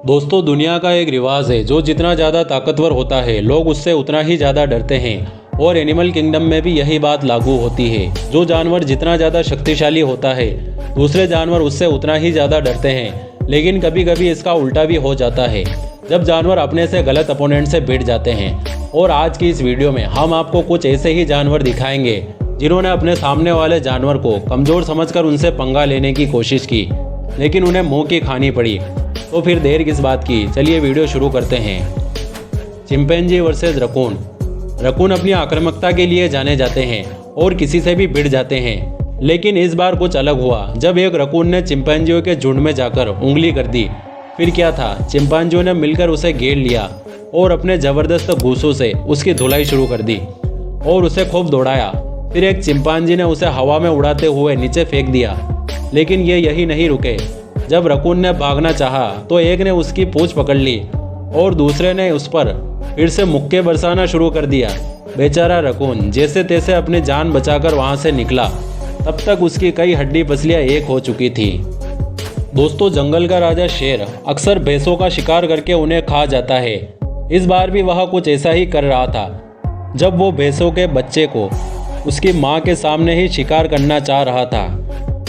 दोस्तों, दुनिया का एक रिवाज है, जो जितना ज़्यादा ताकतवर होता है लोग उससे उतना ही ज़्यादा डरते हैं। और एनिमल किंगडम में भी यही बात लागू होती है। जो जानवर जितना ज़्यादा शक्तिशाली होता है दूसरे जानवर उससे उतना ही ज़्यादा डरते हैं। लेकिन कभी कभी इसका उल्टा भी हो जाता है, जब जानवर अपने से गलत अपोनेंट से भिड़ जाते हैं। और आज की इस वीडियो में हम आपको कुछ ऐसे ही जानवर दिखाएंगे जिन्होंने अपने सामने वाले जानवर को कमज़ोर समझकर उनसे पंगा लेने की कोशिश की, लेकिन उन्हें मुँह की खानी पड़ी। तो फिर देर किस बात की, चलिए वीडियो शुरू करते हैं। Chimpanzee versus raccoon. रकून अपनी आक्रामकता के लिए जाने जाते हैं और किसी से भी भिड़ जाते हैं, लेकिन इस बार कुछ अलग हुआ जब एक रकून ने चिंपैंजियों के झुंड में जाकर उंगली कर दी। फिर क्या था, चिंपैंजियों ने मिलकर उसे घेर लिया और अपने ज़बरदस्त घूंसों से उसकी धुलाई शुरू कर दी और उसे खूब दौड़ाया। फिर एक चिंपैंजी ने उसे हवा में उड़ाते हुए नीचे फेंक दिया। लेकिन ये यही नहीं रुके। जब रकून ने भागना चाहा तो एक ने उसकी पूंछ पकड़ ली और दूसरे ने उस पर फिर से मुक्के बरसाना शुरू कर दिया। बेचारा रकून जैसे तैसे अपनी जान बचाकर वहां से निकला। तब तक उसकी कई हड्डी पसलियां एक हो चुकी थी। दोस्तों, जंगल का राजा शेर अक्सर भैंसों का शिकार करके उन्हें खा जाता है। इस बार भी वह कुछ ऐसा ही कर रहा था। जब वो भैंसों के बच्चे को उसकी माँ के सामने ही शिकार करना चाह रहा था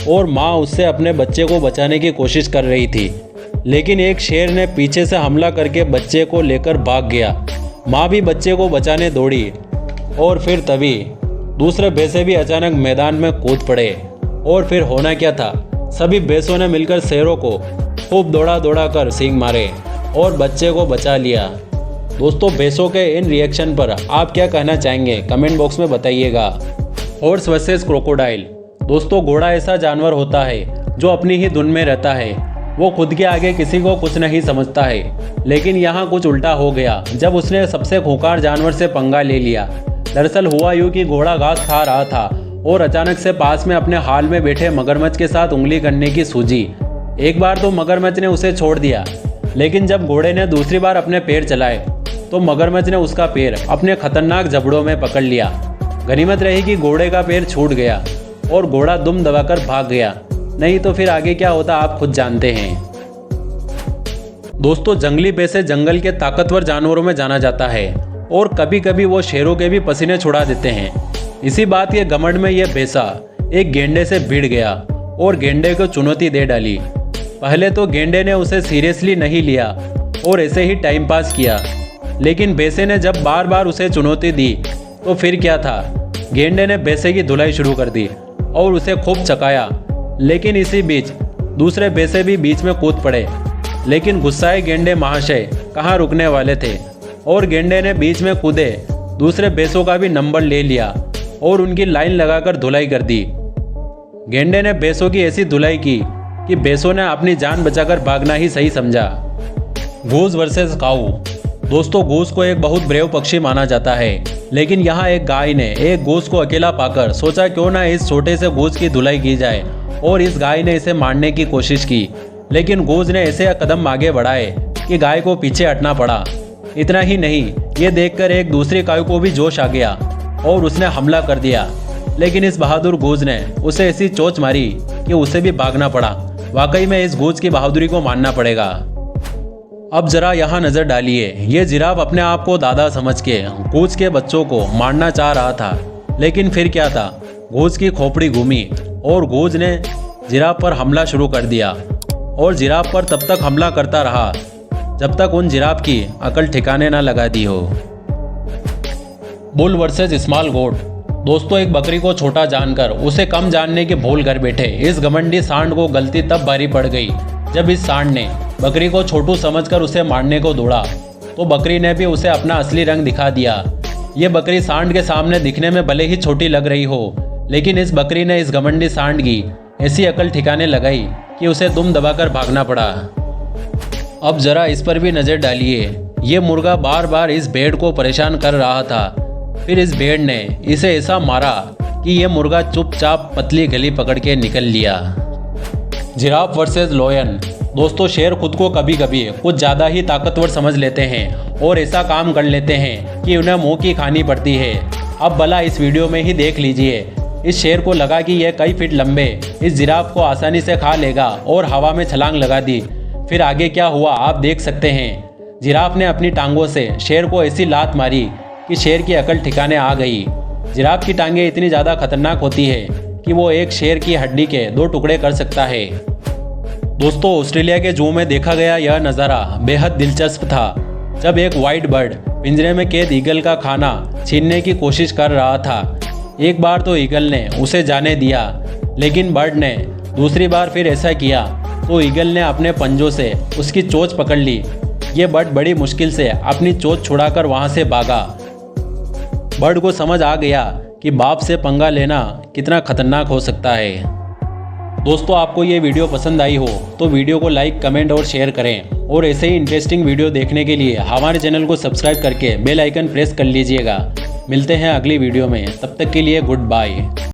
और माँ उससे अपने बच्चे को बचाने की कोशिश कर रही थी, लेकिन एक शेर ने पीछे से हमला करके बच्चे को लेकर भाग गया। माँ भी बच्चे को बचाने दौड़ी और फिर तभी दूसरे भैंसे भी अचानक मैदान में कूद पड़े। और फिर होना क्या था, सभी भैंसों ने मिलकर शेरों को खूब दौड़ा दौड़ा कर सींग मारे और बच्चे को बचा लिया। दोस्तों, भैंसों के इन रिएक्शन पर आप क्या कहना चाहेंगे, कमेंट बॉक्स में बताइएगा। Horse versus crocodile. दोस्तों, घोड़ा ऐसा जानवर होता है जो अपनी ही धुन में रहता है। वो खुद के आगे किसी को कुछ नहीं समझता है। लेकिन यहाँ कुछ उल्टा हो गया जब उसने सबसे खूंखार जानवर से पंगा ले लिया। दरअसल हुआ यूँ कि घोड़ा घास खा रहा था और अचानक से पास में अपने हाल में बैठे मगरमच्छ के साथ उंगली करने की सूझी। एक बार तो मगरमच्छ ने उसे छोड़ दिया, लेकिन जब घोड़े ने दूसरी बार अपने पैर चलाए तो मगरमच्छ ने उसका पैर अपने खतरनाक जबड़ों में पकड़ लिया। गनीमत रही कि घोड़े का पैर छूट गया और घोड़ा दुम दबाकर भाग गया, नहीं तो फिर आगे क्या होता आप खुद जानते हैं। दोस्तों, जंगली भैंसे जंगल के ताकतवर जानवरों में जाना जाता है और कभी कभी वो शेरों के भी पसीने छुड़ा देते हैं। इसी बात के घमंड में यह भैंसा एक गेंडे से भिड़ गया और गेंडे को चुनौती दे डाली। पहले तो गेंडे ने उसे सीरियसली नहीं लिया और ऐसे ही टाइम पास किया, लेकिन भैंसे ने जब बार बार उसे चुनौती दी तो फिर क्या था, गेंडे ने भैंसे की धुलाई शुरू कर दी और उसे खूब चकाया। लेकिन इसी बीच दूसरे भैंसे भी बीच में कूद पड़े, लेकिन गुस्साए गेंडे महाशय कहाँ रुकने वाले थे और गेंडे ने बीच में कूदे दूसरे भैंसों का भी नंबर ले लिया और उनकी लाइन लगाकर धुलाई कर दी। गेंडे ने भैंसों की ऐसी धुलाई की कि भैंसों ने अपनी जान बचाकर भागना ही सही समझा। गूस वर्सेस काऊ। दोस्तों, गूस को एक बहुत ब्रेव पक्षी माना जाता है, लेकिन यहाँ एक गाय ने एक गूस को अकेला पाकर सोचा क्यों ना इस छोटे से गूस की धुलाई की जाए, और इस गाय ने इसे मारने की कोशिश की। लेकिन गूस ने ऐसे कदम आगे बढ़ाए कि गाय को पीछे हटना पड़ा। इतना ही नहीं, ये देखकर एक दूसरी गाय को भी जोश आ गया और उसने हमला कर दिया। लेकिन इस बहादुर गूस ने उसे ऐसी चोंच मारी कि उसे भी भागना पड़ा। वाकई में इस गूस की बहादुरी को मानना पड़ेगा। अब जरा यहाँ नज़र डालिए, ये जिराफ अपने आप को दादा समझ के गूस के बच्चों को मारना चाह रहा था, लेकिन फिर क्या था, गूस की खोपड़ी घूमी और गूस ने जिराफ पर हमला शुरू कर दिया और जिराफ पर तब तक हमला करता रहा जब तक उन जिराफ की अकल ठिकाने ना लगा दी हो। बुल वर्सेस स्मॉल गोट। दोस्तों, एक बकरी को छोटा जानकर उसे कम जानने की भूल कर बैठे इस घमंडी सांड को गलती तब भारी पड़ गई जब इस सांड ने बकरी को छोटू समझकर उसे मारने को दौड़ा, तो बकरी ने भी उसे अपना असली रंग दिखा दिया। ये बकरी सांड के सामने दिखने में भले ही छोटी लग रही हो, लेकिन इस बकरी ने इस घमंडी सांड की ऐसी अकल ठिकाने लगाई कि उसे दुम दबाकर भागना पड़ा। अब जरा इस पर भी नज़र डालिए, ये मुर्गा बार बार इस भेड़ को परेशान कर रहा था। फिर इस भेड़ ने इसे ऐसा मारा कि ये मुर्गा चुपचाप पतली गली पकड़ के निकल लिया। Giraffe versus lion. दोस्तों, शेर खुद को कभी कभी कुछ ज़्यादा ही ताकतवर समझ लेते हैं और ऐसा काम कर लेते हैं कि उन्हें मुंह की खानी पड़ती है। अब भला इस वीडियो में ही देख लीजिए इस शेर को लगा कि यह कई फीट लंबे इस जिराफ को आसानी से खा लेगा और हवा में छलांग लगा दी। फिर आगे क्या हुआ आप देख सकते हैं। जिराफ ने अपनी टांगों से शेर को ऐसी लात मारी कि शेर की अकल ठिकाने आ गई। जिराफ की टांगें इतनी ज़्यादा खतरनाक होती है कि वो एक शेर की हड्डी के 2 टुकड़े कर सकता है। दोस्तों, ऑस्ट्रेलिया के जू में देखा गया यह नज़ारा बेहद दिलचस्प था, जब एक वाइट बर्ड पिंजरे में कैद ईगल का खाना छीनने की कोशिश कर रहा था। एक बार तो ईगल ने उसे जाने दिया, लेकिन बर्ड ने दूसरी बार फिर ऐसा किया तो ईगल ने अपने पंजों से उसकी चोंच पकड़ ली। ये बर्ड बड़ी मुश्किल से अपनी चोंच छुड़ाकर वहाँ से भागा। बर्ड को समझ आ गया कि बाप से पंगा लेना कितना खतरनाक हो सकता है। दोस्तों, आपको ये वीडियो पसंद आई हो तो वीडियो को लाइक, कमेंट और शेयर करें, और ऐसे ही इंटरेस्टिंग वीडियो देखने के लिए हमारे चैनल को सब्सक्राइब करके बेल आइकन प्रेस कर लीजिएगा। मिलते हैं अगली वीडियो में, तब तक के लिए गुड बाय।